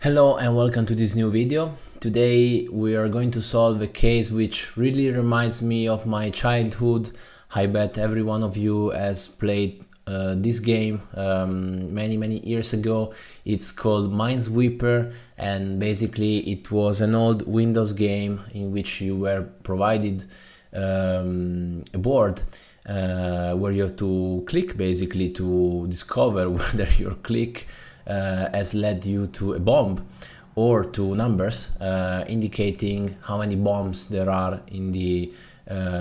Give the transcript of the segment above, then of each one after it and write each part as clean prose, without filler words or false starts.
Hello and welcome to this new video. Today we are going to solve a case which really reminds me of my childhood. I bet every one of you has played this game many years ago. It's called Minesweeper, and basically it was an old Windows game in which you were provided a board where you have to click basically to discover whether your click has led you to a bomb or to numbers indicating how many bombs there are in the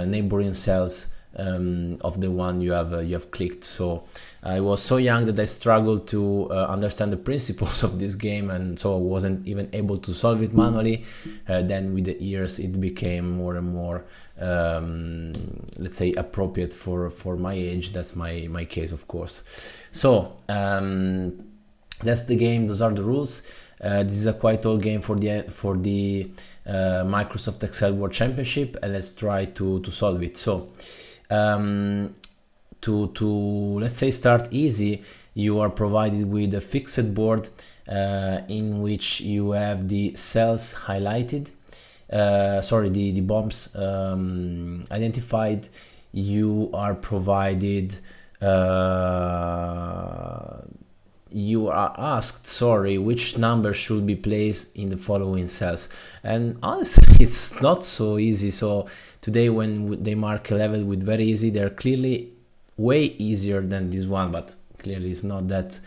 neighboring cells of the one you have clicked. So I was so young that I struggled to understand the principles of this game, and so I wasn't even able to solve it manually. Then with the years it became more and more let's say appropriate for my age. That's my case, of course. So that's the game, those are the rules. This is a quite old game for the Microsoft Excel World Championship, and let's try to solve it. So to let's say start easy, you are provided with a fixed board in which you have the cells highlighted, the bombs identified. You are provided you are asked, which number should be placed in the following cells. And honestly, it's not so easy. So today when they mark a level with very easy, they're clearly way easier than this one, but clearly it's not that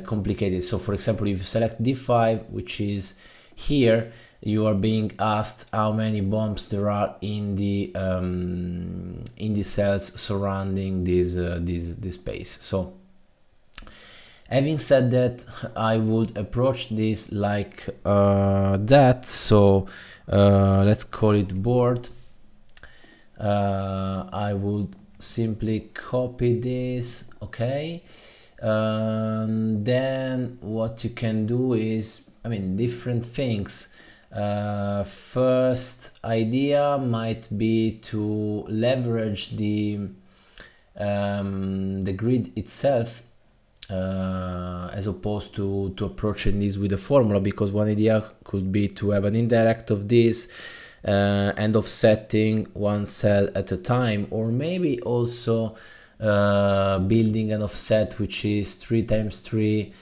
complicated. So for example, if you select D5, which is here, you are being asked how many bombs there are in the cells surrounding this space. So having said that, I would approach this like that. So let's call it board. I would simply copy this, okay? Then what you can do is, different things. First idea might be to leverage the grid itself, as opposed to approaching this with a formula, because one idea could be to have an indirect of this and offsetting one cell at a time, or maybe also building an offset which is 3 times 3,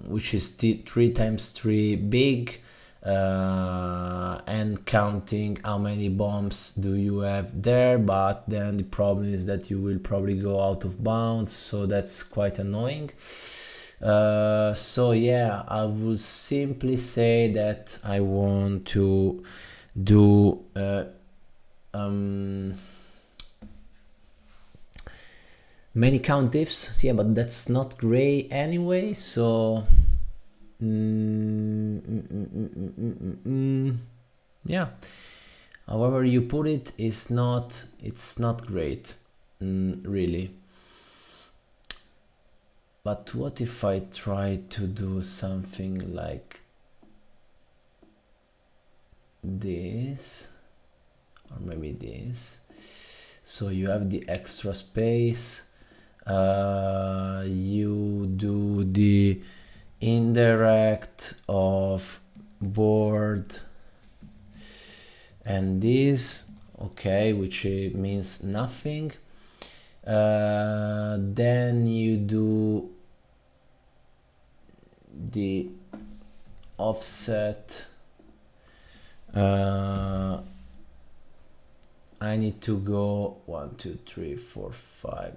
which is 3 times 3 big, and counting how many bombs do you have there. But then the problem is that you will probably go out of bounds, so that's quite annoying. So yeah, I would simply say that I want to do many count ifs, yeah, but that's not gray anyway, so yeah, however you put it, it's not great, really. But what if I try to do something like this, or maybe this? So you have the extra space, you do the indirect of board and this, okay, which means nothing. Then you do the offset. I need to go 1 2 3 4 5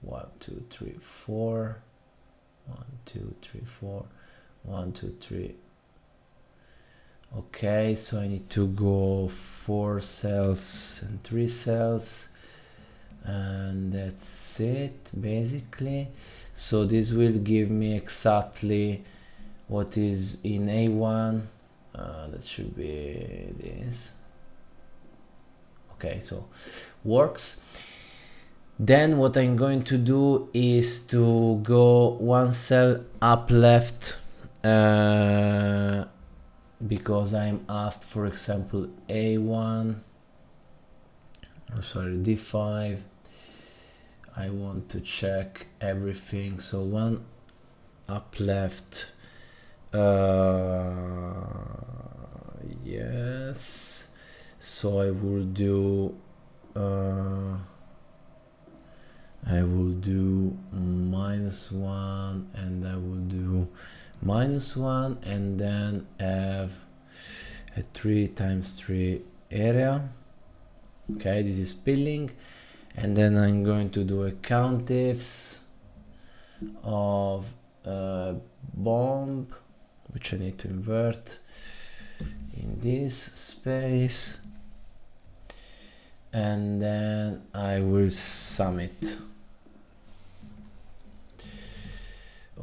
1 2 3 4 1 2 3 4 1 2 3. Okay, so I need to go 4 cells and 3 cells, and that's it basically. So this will give me exactly what is in A1. That should be this. Okay, so works. Then what I'm going to do is to go 1 cell up left, because I'm asked, for example, A1, D5. I want to check everything, so 1 up left. Yes, so I will do -1, and I will do -1, and then have a 3 times 3 area. Okay, this is spilling, and then I'm going to do a count ifs of bomb, which I need to invert in this space, and then I will sum it.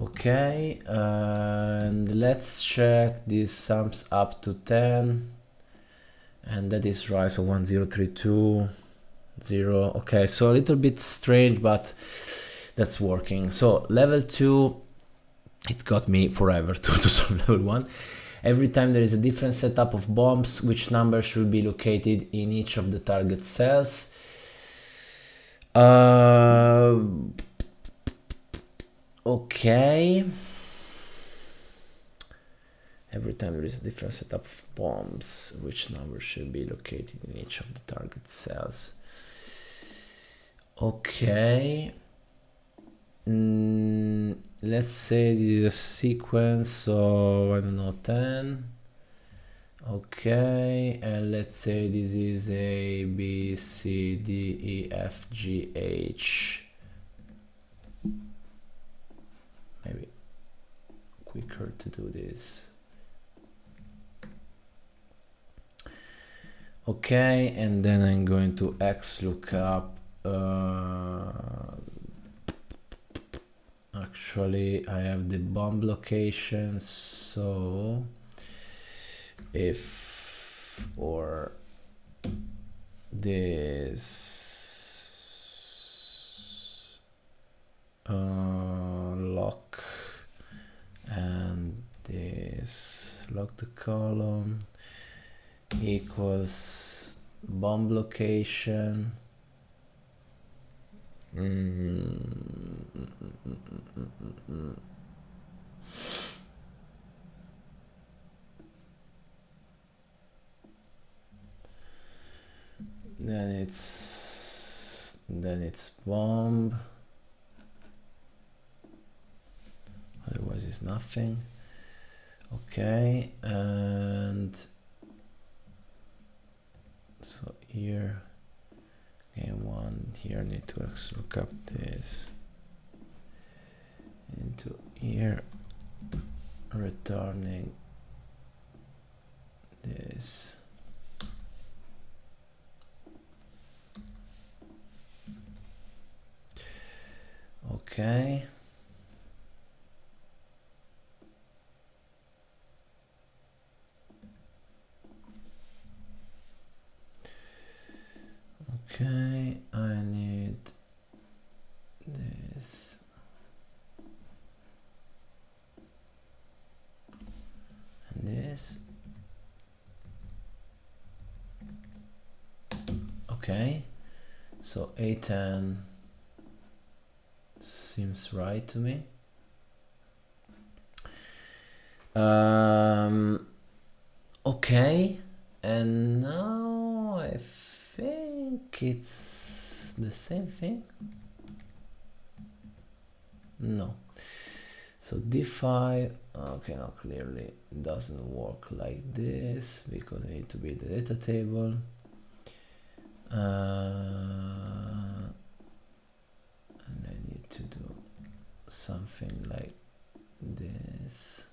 Okay, and let's check this sums up to 10, and that is right, so 1032 0. Okay, so a little bit strange, but that's working. So level 2, it got me forever to solve level 1. Every time there is a different setup of bombs, which number should be located in each of the target cells. Okay. Every time there is a different setup of bombs, which number should be located in each of the target cells. Okay. Let's say this is a sequence of, I don't know, 10. Okay, and let's say this is A, B, C, D, E, F, G, H. Maybe quicker to do this. Okay, and then I'm going to X lookup. Actually, I have the bomb location, so if or this lock and this lock the column equals bomb location. Then it's bomb, otherwise it's nothing. Okay, and so here game 1, here I need to look up this into here, returning this. Okay. Okay, I need this. And this. Okay, so A10 seems right to me. Okay, and now I think it's the same thing. No. So D5, okay, now clearly it doesn't work like this because I need to build the data table. And I need to do something like this.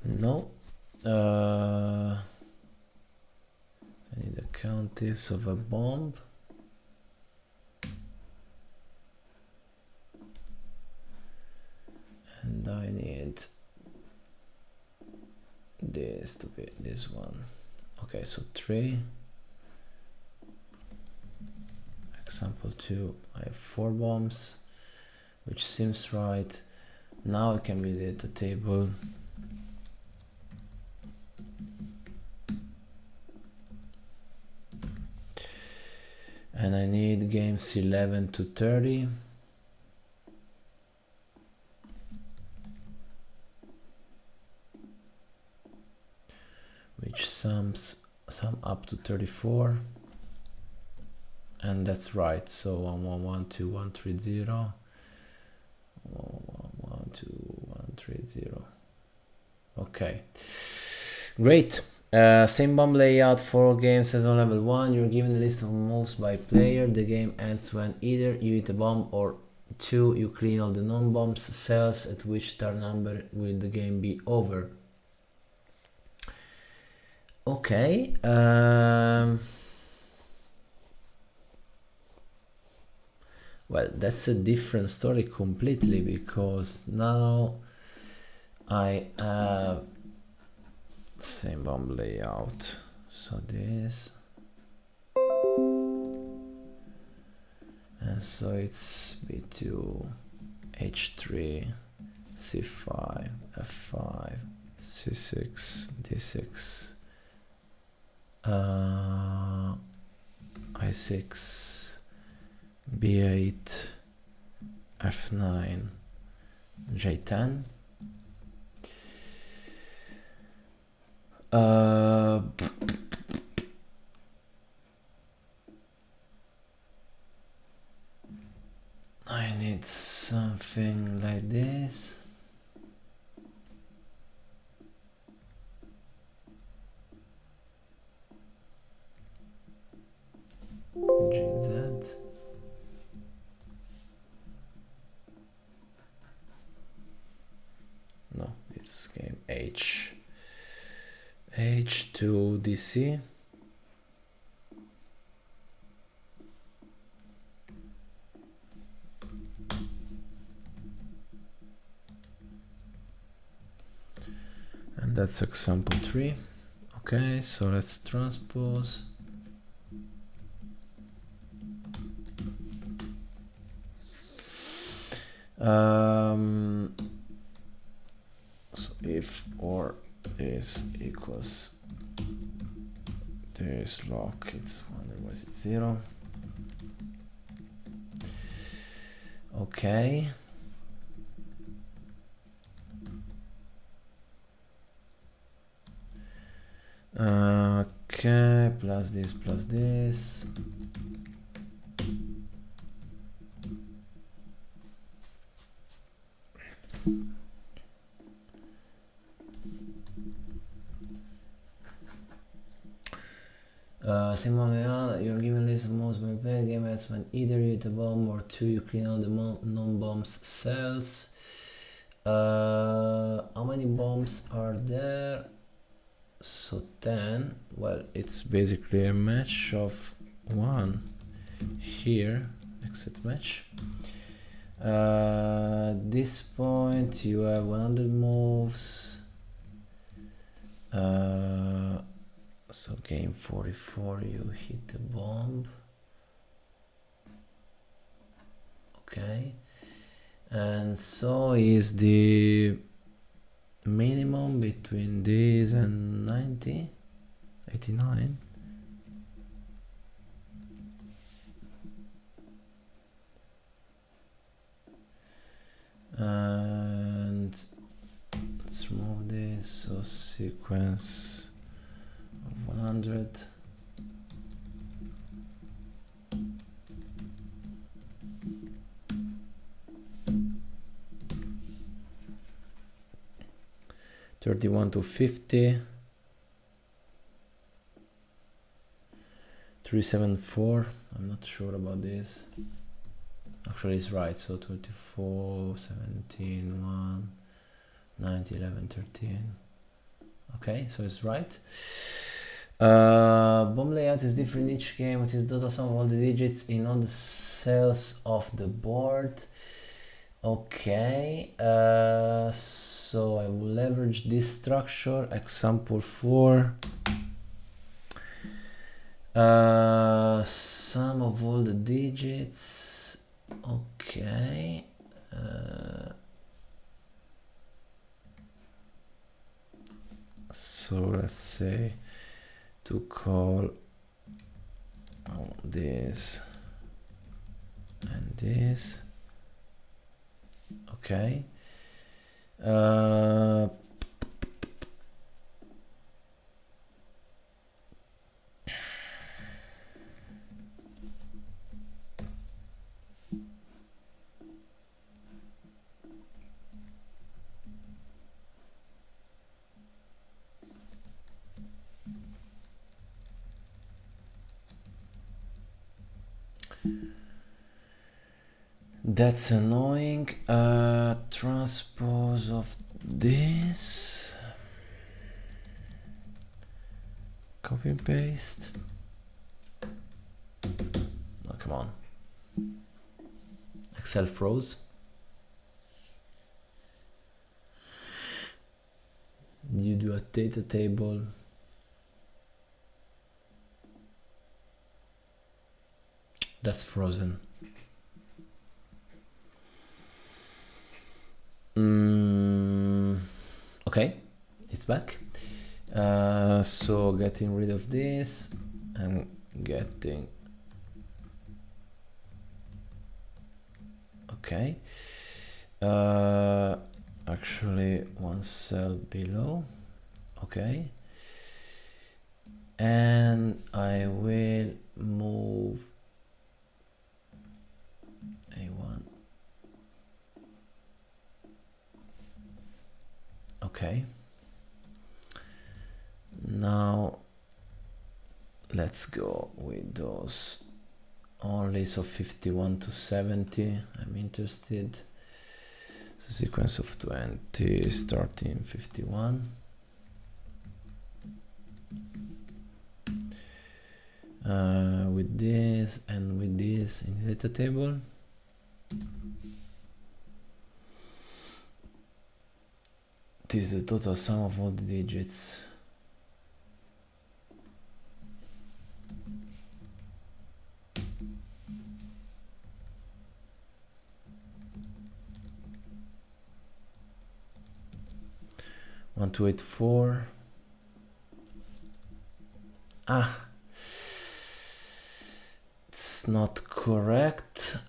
No. I need the countifs of a bomb. And I need this to be this one. Okay, so 3. Example 2, I have 4 bombs, which seems right. Now I can build the data table. and I need games 11 to 30. Which sum up to 34, and that's right. So 1112130, 1112130. Okay, great. Same bomb layout for games as on level 1. You're given a list of moves by player. The game ends when either you hit a bomb or 2, you clean all the non-bombs cells, at which turn number will the game be over. Okay. Well, that's a different story completely, because now I have same bomb layout. So this, and so it's B2, H3, C5, F5, C6, D6, I6, B8, F9, J10. I need something like this. GZ. No, it's game H. H2 DC. And that's example 3. Okay, so let's transpose. So if or is equals this lock, it's 1, otherwise it's 0. Okay. Okay, plus this, plus this. Same one, you're given a list of moves by player. Game ends when either you hit a bomb or 2, you clean out the non-bombs cells. How many bombs are there? So 10. Well, it's basically a match of 1 here, exit match. This point you have 100 moves. So game 44 you hit the bomb. Okay, and so is the minimum between these and 90, 89. And let's remove this. So sequence of 100. (31 to 50). 374. I'm not sure about this. Actually, it's right. So 24, 17, 1, 90, 11, 13. Okay, so it's right. Bomb layout is different in each game. It is the total sum of all the digits in all the cells of the board. Okay, so I will leverage this structure. Example 4. Sum of all the digits. Okay. So let's say to call this this. Okay. That's annoying. Transpose of this. Copy paste. Oh, come on. Excel froze. You do a data table. That's frozen. Okay, it's back. So getting rid of this and getting, okay, actually one cell below, okay, and I will move A1, okay. Now let's go with those only, so 51 to 70 I'm interested. So sequence of 20 starting 51. With this and with this in the data table. This is the total sum of all the digits. One, two, eight, four. Ah, it's not correct.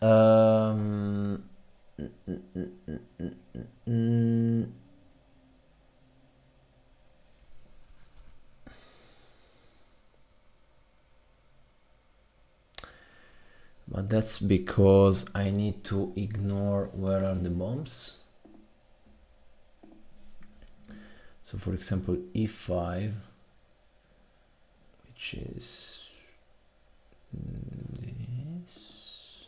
But that's because I need to ignore where are the bombs. So for example, E5, which is this.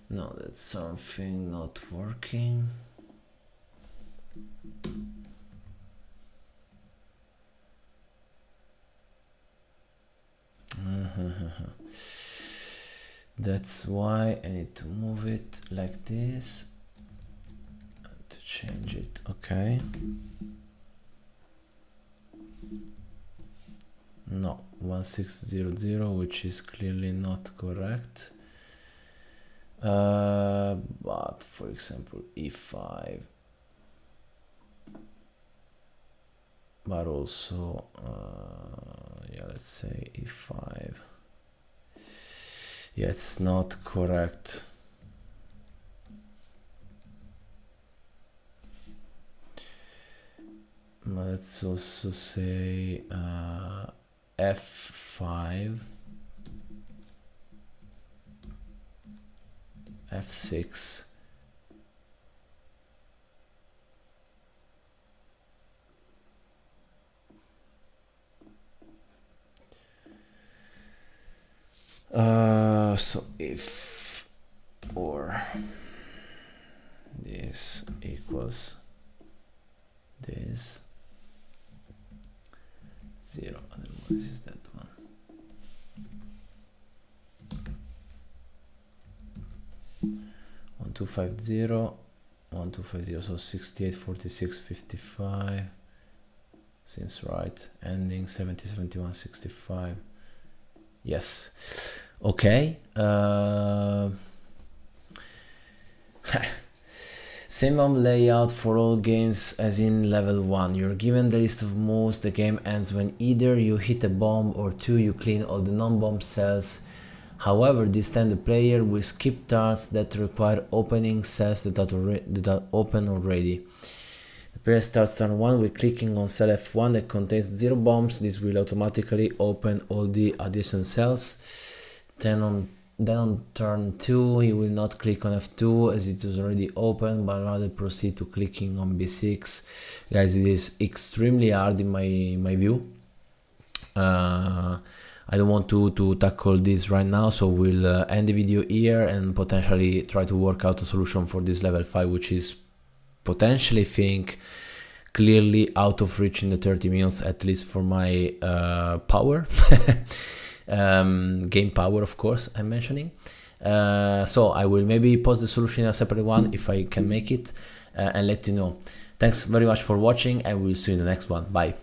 No, that's something not working. That's why I need to move it like this to change it. Okay. No, 1600, which is clearly not correct. But for example, E5, but also yeah, let's say E5. Yeah, it's not correct. Let's also say F5, F6. So if or this equals this 0, otherwise is that one. One, 2, 5, 0, 1, 2, 5, 0, so 68, 46, 55 seems right. Ending 70, 71, 65. Yes. Same layout for all games as in level 1. You're given the list of moves. The game ends when either you hit a bomb or 2 you clean all the non-bomb cells. However, this time the player will skip tasks that require opening cells that are open already. The player starts turn 1 with clicking on cell F1 that contains 0 bombs. This will automatically open all the adjacent cells. Then on turn 2 he will not click on F2 as it is already open, but rather proceed to clicking on B6. Guys, it is extremely hard in my view. I don't want to tackle this right now, so we'll end the video here and potentially try to work out a solution for this level 5, which is potentially think clearly out of reach in the 30 minutes, at least for my power. Game power, of course, I'm mentioning. So I will maybe post the solution in a separate one if I can make it, and let you know. Thanks very much for watching, and we'll see you in the next one. Bye.